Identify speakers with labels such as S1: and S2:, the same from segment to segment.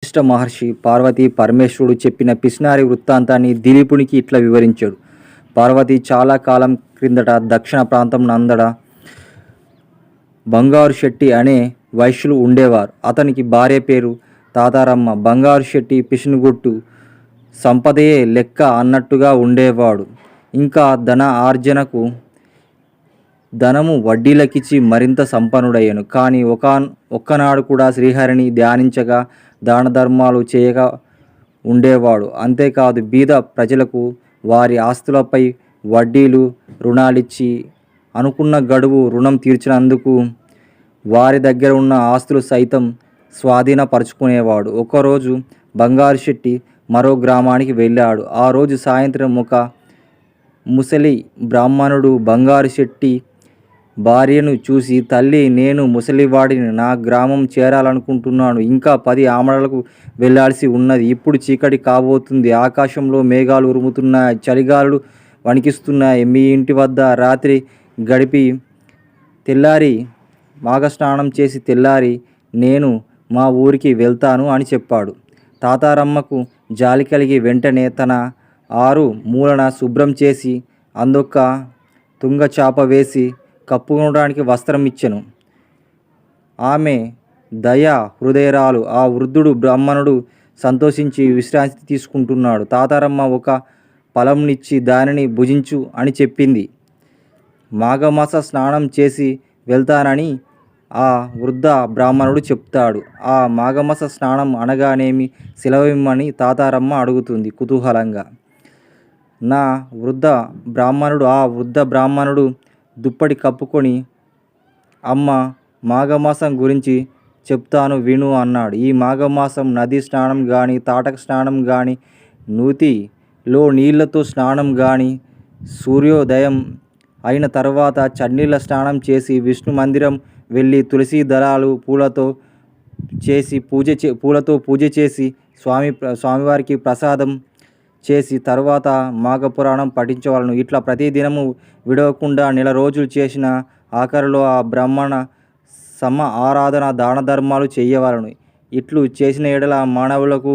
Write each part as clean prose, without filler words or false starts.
S1: వశిష్ఠ మహర్షి పార్వతీ పరమేశ్వరుడు చెప్పిన పిసినారి వృత్తాంతాన్ని దిలీపునికి ఇట్లా వివరించాడు. పార్వతి చాలా కాలం క్రిందట దక్షిణ ప్రాంతం నందడ బంగారు శెట్టి అనే వైశ్యులు ఉండేవారు. అతనికి భార్య పేరు తాతారమ్మ. బంగారు శెట్టి పిసినుగొట్టు, సంపదయే లెక్క అన్నట్టుగా ఉండేవాడు. ఇంకా ధన ఆర్జనకు ధనము వడ్డీలకిచ్చి మరింత సంపన్నుడయ్యాను. కానీ ఒక్కనాడు కూడా శ్రీహరిని ధ్యానించగా దాన ధర్మాలు చేయక ఉండేవాడు. అంతేకాదు బీద ప్రజలకు వారి ఆస్తులపై వడ్డీలు రుణాలిచ్చి అనుకున్న గడువు రుణం తీర్చినందుకు వారి దగ్గర ఉన్న ఆస్తులు సైతం స్వాధీనపరుచుకునేవాడు. ఒకరోజు బంగారు శెట్టి మరో గ్రామానికి వెళ్ళాడు. ఆ రోజు సాయంత్రం ఒక ముసలి బ్రాహ్మణుడు బంగారు శెట్టి భార్యను చూసి, తల్లి, నేను ముసలివాడిని, నా గ్రామం చేరాలనుకుంటున్నాను. ఇంకా 10 ఆమడలకు వెళ్ళాల్సి ఉన్నది. ఇప్పుడు చీకటి కాబోతుంది. ఆకాశంలో మేఘాలు ఉరుముతున్నాయి, చలిగాలులు వణికిస్తున్నాయి. మీ ఇంటి వద్ద రాత్రి గడిపి తెల్లారి మాఘస్నానం చేసి తెల్లారి నేను మా ఊరికి వెళ్తాను అని చెప్పాడు. తాతారమ్మకు జాలి కలిగి వెంటనే తన 6 మూలన శుభ్రం చేసి అందొక్క తుంగచాప వేసి కప్పుకోవడానికి వస్త్రం ఇచ్చెను. ఆమె దయా హృదయరాలు. ఆ వృద్ధుడు బ్రాహ్మణుడు సంతోషించి విశ్రాంతి తీసుకుంటున్నాడు. తాతారమ్మ ఒక ఫలంనిచ్చి దానిని భుజించు అని చెప్పింది. మాఘమాస స్నానం చేసి వెళ్తానని ఆ వృద్ధ బ్రాహ్మణుడు చెప్తాడు. ఆ మాఘమాస స్నానం అనగానేమి సెలవిమ్మని తాతారమ్మ అడుగుతుంది కుతూహలంగా. ఆ వృద్ధ బ్రాహ్మణుడు దుప్పటి కప్పుకొని, అమ్మ, మాఘమాసం గురించి చెప్తాను విను అన్నాడు. ఈ మాఘమాసం నదీ స్నానం కానీ, తాటక స్నానం కానీ, నూతిలో నీళ్లతో స్నానం కానీ, సూర్యోదయం అయిన తర్వాత చన్నీళ్ళ స్నానం చేసి విష్ణు మందిరం వెళ్ళి తులసి దళాలు పూలతో పూజ చేసి స్వామివారికి ప్రసాదం చేసి తర్వాత మాఘపురాణం పఠించవలను. ఇట్లా ప్రతిదినము విడవకుండా నెల రోజులు చేసిన ఆఖరిలో ఆ బ్రాహ్మణ సమ ఆరాధన దాన ధర్మాలు చేయవలను. ఇట్లు చేసిన ఎడల మానవులకు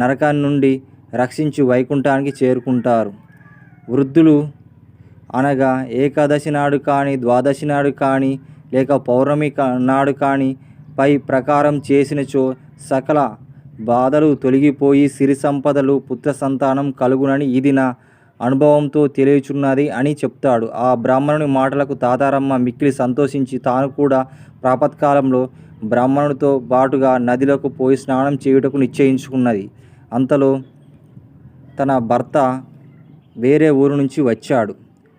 S1: నరకాన్ని నుండి రక్షించి వైకుంఠానికి చేరుకుంటారు. వృద్ధులు అనగా ఏకాదశి నాడు కానీ, ద్వాదశి నాడు కానీ, లేక పౌర్ణమి నాడు కానీ పై ప్రకారం చేసినచో సకల బాధలు తొలగిపోయి సిరి సంపదలు, పుత్ర సంతానం కలుగునని ఇది నా అనుభవంతో తెలియచున్నది అని చెప్తాడు. ఆ బ్రాహ్మణుని మాటలకు తాతారమ్మ మిక్కిలి సంతోషించి తాను కూడా ప్రాపత్కాలంలో బ్రాహ్మణుడితో పాటుగా నదిలోకి పోయి స్నానం చేయుటకు నిశ్చయించుకున్నది. అంతలో తన భర్త వేరే ఊరు నుంచి వచ్చాడు.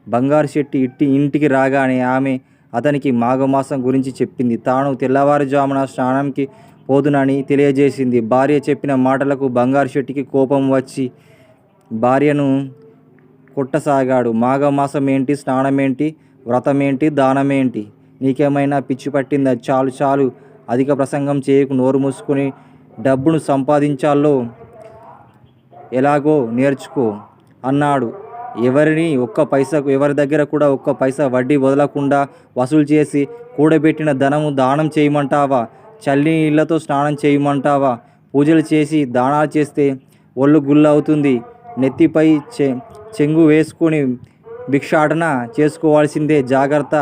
S1: బంగారు శెట్టి ఇంటికి రాగానే ఆమె అతనికి మాఘమాసం గురించి చెప్పింది. తాను తెల్లవారుజామున స్నానంకి పోదునని తెలియజేసింది. భార్య చెప్పిన మాటలకు బంగారు శెట్టికి కోపం వచ్చి భార్యను కొట్టసాగాడు. మాఘమాసం ఏంటి, స్నానమేంటి, వ్రతమేంటి, దానమేంటి, నీకేమైనా పిచ్చి పట్టిందా? చాలు చాలు, అధిక ప్రసంగం చేయకు, నోరు మూసుకొని డబ్బును సంపాదించాలో ఎలాగో నేర్చుకో అన్నాడు. ఎవరి దగ్గర కూడా ఒక్క పైసా వడ్డీ వదలకుండా వసూలు చేసి కూడబెట్టిన ధనము దానం చేయమంటావా? చల్లి నీళ్లతో స్నానం చేయమంటావా? పూజలు చేసి దానాలు చేస్తే ఒళ్ళు గుల్ల అవుతుంది. నెత్తిపై చెంగు వేసుకొని భిక్షాటన చేసుకోవాల్సిందే. జాగ్రత్త,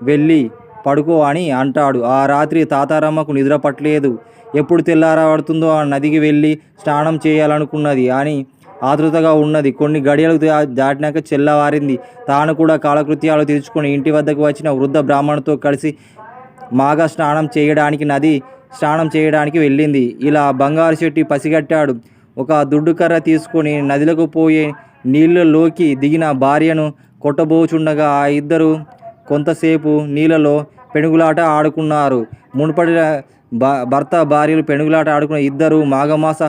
S1: వెళ్ళి పడుకో అని అంటాడు. ఆ రాత్రి తాతారమ్మకు నిద్ర పట్టలేదు. ఎప్పుడు తెల్లారబడుతుందో ఆ నదికి వెళ్ళి స్నానం చేయాలనుకున్నది అని ఆతృతగా ఉన్నది. కొన్ని గడియలు దాటినాక చెల్లవారింది. తాను కూడా కాలకృత్యాలు తీర్చుకొని ఇంటి వద్దకు వచ్చిన వృద్ధ బ్రాహ్మణుతో కలిసి మాఘ స్నానం చేయడానికి నది స్నానం చేయడానికి వెళ్ళింది. ఇలా బంగారు శెట్టి పసిగట్టాడు. ఒక దుడ్డు కర్ర తీసుకొని నదిలోకి పోయే నీళ్ళలోకి దిగిన భార్యను కొట్టబోచుండగా ఆ ఇద్దరు కొంతసేపు నీళ్ళలో పెనుగులాట ఆడుకున్నారు. మునుపటి భర్త భార్యలు పెనుగులాట ఆడుకున్న ఇద్దరు మాఘమాస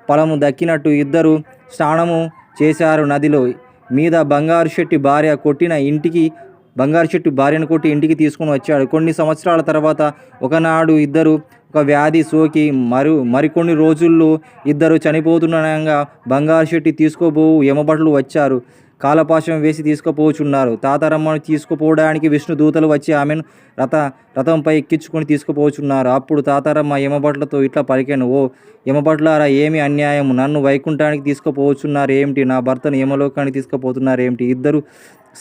S1: ఫలము దక్కినట్టు ఇద్దరు స్నానము చేశారు నదిలో. మీద బంగారు శెట్టి భార్యను కొట్టి ఇంటికి తీసుకుని వచ్చాడు. కొన్ని సంవత్సరాల తర్వాత ఒకనాడు ఇద్దరు ఒక వ్యాధి సోకి మరికొన్ని రోజుల్లో ఇద్దరు చనిపోతుండగా బంగారు శెట్టి తీసుకోబోవు యమభటులు వచ్చారు. కాలపాశం వేసి తీసుకుపోచున్నారు. తాతారమ్మను తీసుకుపోవడానికి విష్ణు దూతలు వచ్చి ఆమెను రథంపై ఎక్కించుకొని తీసుకుపోచున్నారు. అప్పుడు తాతారమ్మ యమభట్లతో ఇట్లా పలికెను, ఓ యమభట్లారా, ఏమి అన్యాయం! నన్ను వైకుంఠానికి తీసుకుపోచున్నారు ఏమిటి? నా భర్తను యమలోకానికి తీసుకుపోతున్నారు ఏమిటి? ఇద్దరు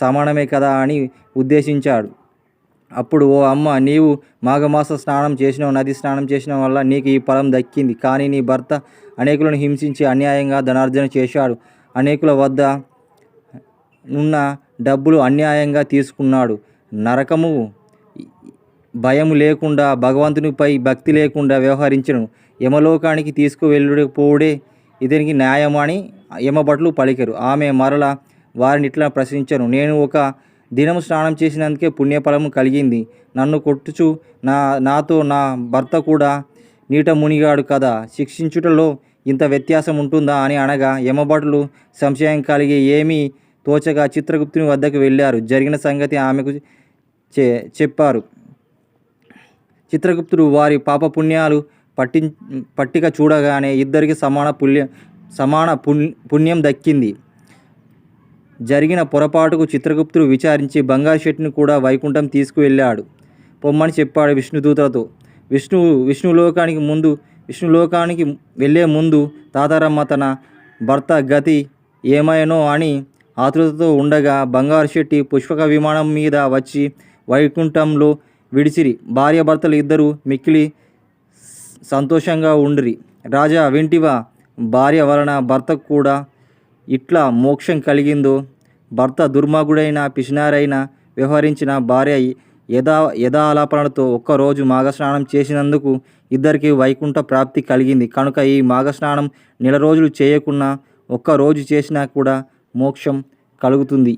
S1: సమానమే కదా అని ఉద్దేశించాడు. అప్పుడు, ఓ అమ్మ, నీవు మాఘమాస స్నానం చేసినావు, నది స్నానం చేసిన వల్ల నీకు ఈ ఫలం దక్కింది. కానీ నీ భర్త అనేకులను హింసించి అన్యాయంగా ధనార్జన చేశాడు. అనేకుల వద్ద ఉన్న డబ్బులు అన్యాయంగా తీసుకున్నాడు. నరకము భయము లేకుండా, భగవంతునిపై భక్తి లేకుండా వ్యవహరించను. యమలోకానికి తీసుకువెళ్ళకపోవుడే ఇతనికి న్యాయమని యమభట్లు పలికెరు. ఆమె మరల వారిని ఇట్లా ప్రశ్నించను, నేను ఒక దినము స్నానం చేసినందుకే పుణ్యఫలము కలిగింది. నన్ను కొట్టుచు నాతో నా భర్త కూడా నీట మునిగాడు కదా, శిక్షించుటలో ఇంత వ్యత్యాసం ఉంటుందా అని అనగా, యమభటులు సంశయం కలిగి ఏమీ తోచగా చిత్రగుప్తుని వద్దకు వెళ్ళారు. జరిగిన సంగతి ఆమెకు చెప్పారు. చిత్రగుప్తుడు వారి పాపపుణ్యాలు పట్టిక చూడగానే ఇద్దరికి సమాన పుణ్యం దక్కింది. జరిగిన పొరపాటుకు చిత్రగుప్తుడు విచారించి బంగారు షెట్టిని కూడా వైకుంఠం తీసుకువెళ్ళాడు పొమ్మని చెప్పాడు విష్ణుదూతలతో. విష్ణులోకానికి వెళ్ళే ముందు తాతారమ్మ తన భర్త గతి ఏమైనో అని ఆతృతతో ఉండగా, బంగారు షెట్టి పుష్పక విమానం మీద వచ్చి వైకుంఠంలో విడిచిరి. భార్యాభర్తలు ఇద్దరు మిక్కిలి సంతోషంగా ఉండిరి. రాజా, వింటివా? భార్య వలన భర్తకు కూడా ఇట్లా మోక్షం కలిగిందో. భర్త దుర్మార్గుడైన పిసినారైన వ్యవహరించిన భార్య యథాలాపనలతో ఒక్కరోజు మాఘస్నానం చేసినందుకు ఇద్దరికి వైకుంఠ ప్రాప్తి కలిగింది. కనుక ఈ మాఘస్నానం నెల రోజులు చేయకున్నా ఒక్కరోజు చేసినా కూడా మోక్షం కలుగుతుంది.